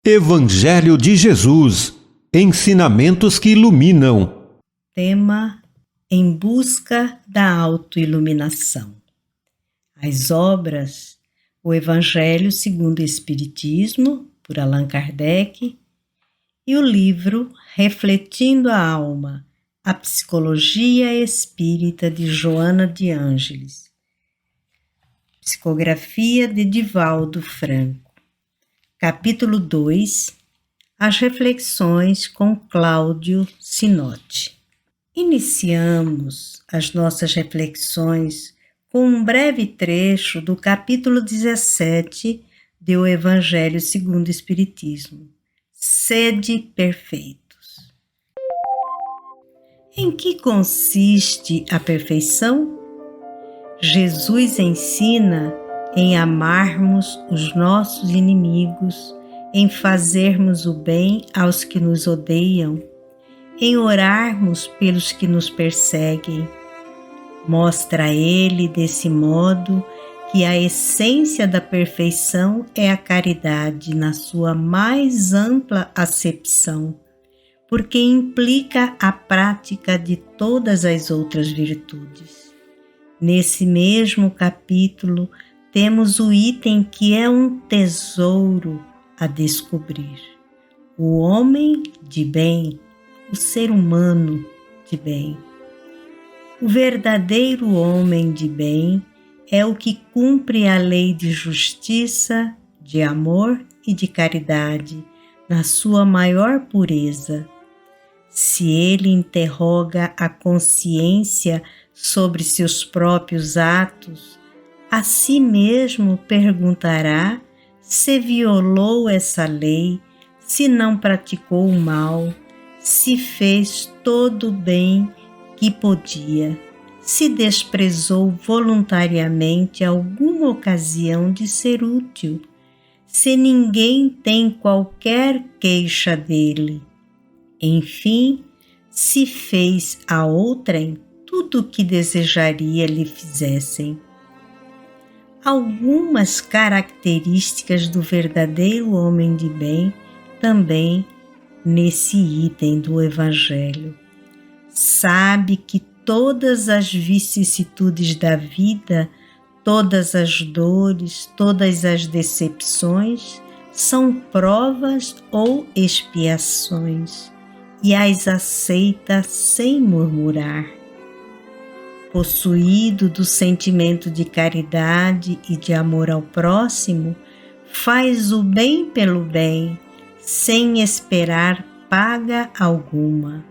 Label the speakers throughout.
Speaker 1: Evangelho de Jesus. Ensinamentos que iluminam.
Speaker 2: Tema: em busca da autoiluminação. As obras: o Evangelho segundo o Espiritismo, por Allan Kardec, e o livro Refletindo a Alma, a Psicologia Espírita, de Joana de Ângeles. Psicografia de Divaldo Franco. Capítulo 2. As reflexões com Cláudio Sinotti. Iniciamos as nossas reflexões com um breve trecho do capítulo 17 de O Evangelho segundo o Espiritismo. Sede perfeitos. Em que consiste a perfeição? Jesus ensina em amarmos os nossos inimigos, em fazermos o bem aos que nos odeiam, em orarmos pelos que nos perseguem. Mostra ele, desse modo, que a essência da perfeição é a caridade na sua mais ampla acepção, porque implica a prática de todas as outras virtudes. Nesse mesmo capítulo, temos o item que é um tesouro a descobrir: o homem de bem, o ser humano de bem. O verdadeiro homem de bem é o que cumpre a lei de justiça, de amor e de caridade na sua maior pureza. Se ele interroga a consciência sobre seus próprios atos, a si mesmo perguntará se violou essa lei, se não praticou o mal, se fez todo o bem que podia, se desprezou voluntariamente alguma ocasião de ser útil, se ninguém tem qualquer queixa dele. Enfim, se fez a outrem tudo o que desejaria lhe fizessem. Algumas características do verdadeiro homem de bem também nesse item do Evangelho. Sabe que todas as vicissitudes da vida, todas as dores, todas as decepções são provas ou expiações, e as aceita sem murmurar. Possuído do sentimento de caridade e de amor ao próximo, faz o bem pelo bem, sem esperar paga alguma.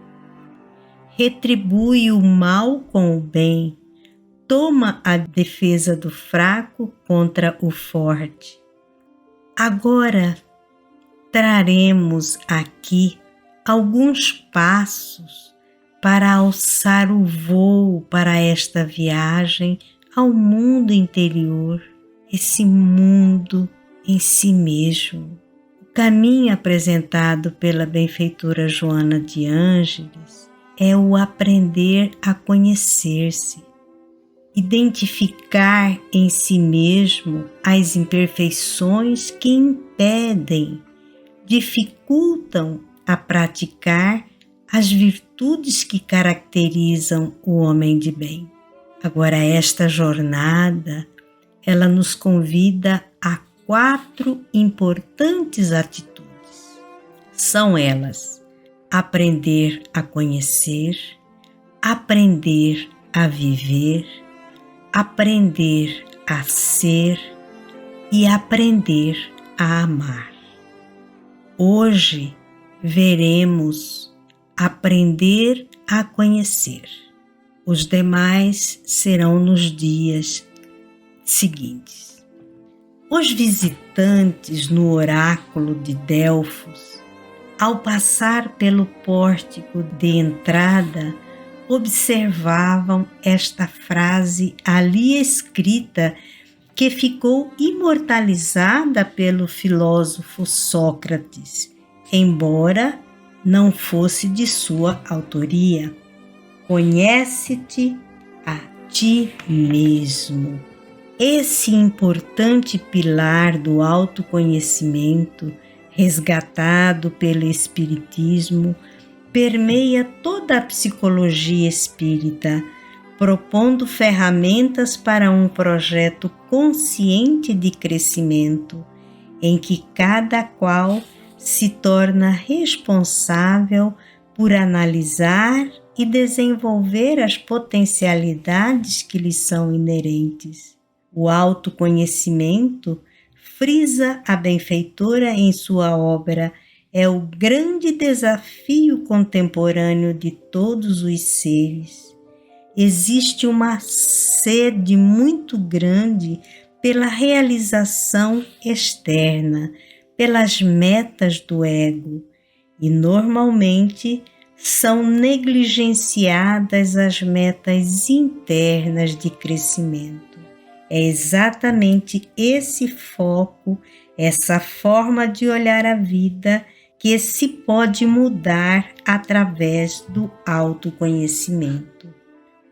Speaker 2: Retribui o mal com o bem, toma a defesa do fraco contra o forte. Agora, traremos aqui alguns passos para alçar o voo para esta viagem ao mundo interior, esse mundo em si mesmo. O caminho apresentado pela benfeitora Joana de Ângeles é o aprender a conhecer-se, identificar em si mesmo as imperfeições que impedem, dificultam a praticar as virtudes que caracterizam o homem de bem. Agora, esta jornada, ela nos convida a 4 importantes atitudes. São elas: aprender a conhecer, aprender a viver, aprender a ser e aprender a amar. Hoje veremos aprender a conhecer. Os demais serão nos dias seguintes. Os visitantes no oráculo de Delfos, ao passar pelo pórtico de entrada, observavam esta frase ali escrita, que ficou imortalizada pelo filósofo Sócrates, embora não fosse de sua autoria: conhece-te a ti mesmo. Esse importante pilar do autoconhecimento resgatado pelo Espiritismo, permeia toda a psicologia espírita, propondo ferramentas para um projeto consciente de crescimento, em que cada qual se torna responsável por analisar e desenvolver as potencialidades que lhe são inerentes. O autoconhecimento, frisa a benfeitora em sua obra, é o grande desafio contemporâneo de todos os seres. Existe uma sede muito grande pela realização externa, pelas metas do ego, e normalmente são negligenciadas as metas internas de crescimento. É exatamente esse foco, essa forma de olhar a vida que se pode mudar através do autoconhecimento.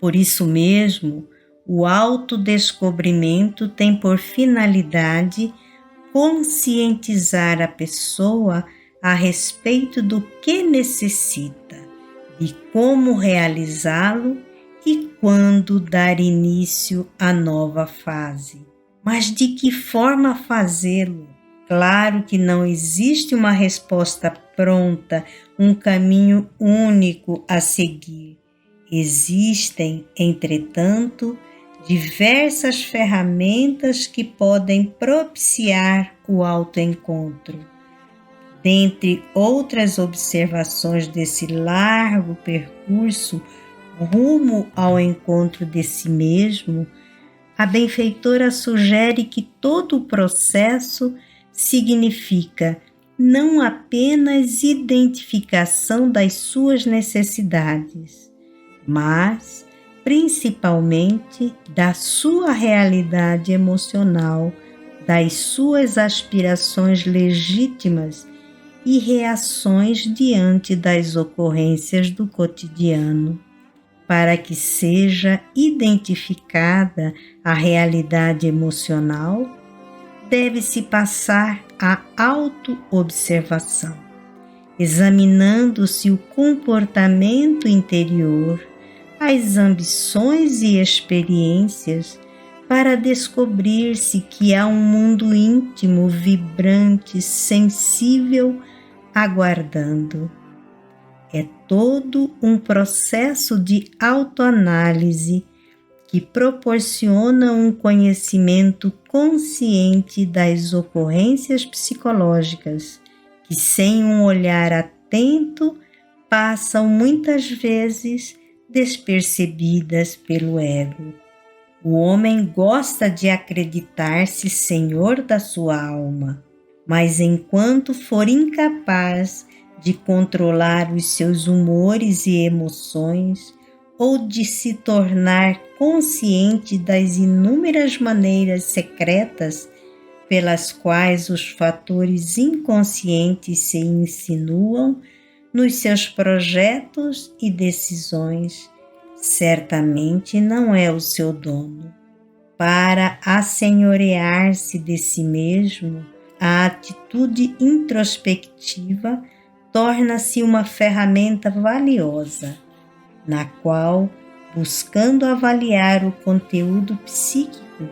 Speaker 2: Por isso mesmo, o autodescobrimento tem por finalidade conscientizar a pessoa a respeito do que necessita, de como realizá-lo e quando dar início à nova fase. Mas de que forma fazê-lo? Claro que não existe uma resposta pronta, um caminho único a seguir. Existem, entretanto, diversas ferramentas que podem propiciar o autoencontro. Dentre outras observações desse largo percurso rumo ao encontro de si mesmo, a benfeitora sugere que todo o processo significa não apenas identificação das suas necessidades, mas principalmente da sua realidade emocional, das suas aspirações legítimas e reações diante das ocorrências do cotidiano. Para que seja identificada a realidade emocional, deve-se passar à autoobservação, examinando-se o comportamento interior, as ambições e experiências, para descobrir-se que há um mundo íntimo, vibrante, sensível, aguardando. É todo um processo de autoanálise que proporciona um conhecimento consciente das ocorrências psicológicas, que sem um olhar atento passam muitas vezes despercebidas pelo ego. O homem gosta de acreditar-se senhor da sua alma, mas enquanto for incapaz de controlar os seus humores e emoções, ou de se tornar consciente das inúmeras maneiras secretas pelas quais os fatores inconscientes se insinuam nos seus projetos e decisões, certamente não é o seu dono. Para assenhorear-se de si mesmo, a atitude introspectiva torna-se uma ferramenta valiosa, na qual, buscando avaliar o conteúdo psíquico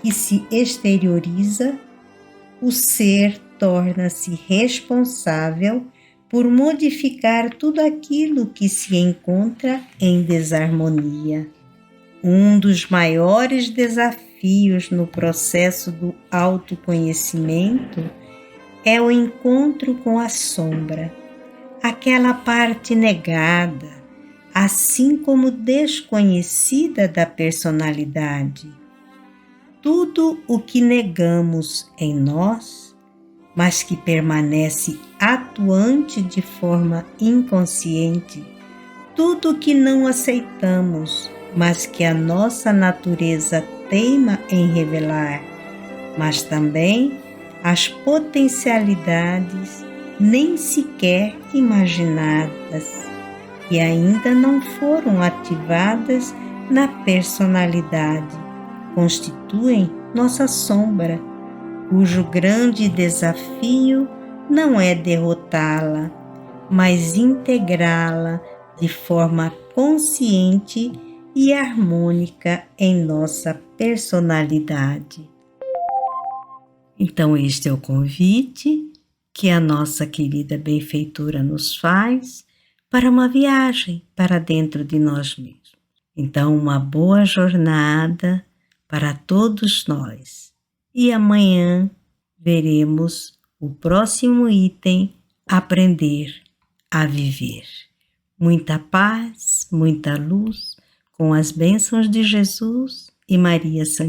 Speaker 2: que se exterioriza, o ser torna-se responsável por modificar tudo aquilo que se encontra em desarmonia. Um dos maiores desafios no processo do autoconhecimento é o encontro com a sombra, aquela parte negada, assim como desconhecida da personalidade. Tudo o que negamos em nós, mas que permanece atuante de forma inconsciente, tudo o que não aceitamos, mas que a nossa natureza teima em revelar, mas também as potencialidades nem sequer imaginadas, que ainda não foram ativadas na personalidade, constituem nossa sombra, cujo grande desafio não é derrotá-la, mas integrá-la de forma consciente e harmônica em nossa personalidade. Então, este é o convite que a nossa querida benfeitora nos faz para uma viagem para dentro de nós mesmos. Então, uma boa jornada para todos nós. E amanhã veremos o próximo item: aprender a viver. Muita paz, muita luz, com as bênçãos de Jesus e Maria Santíssima.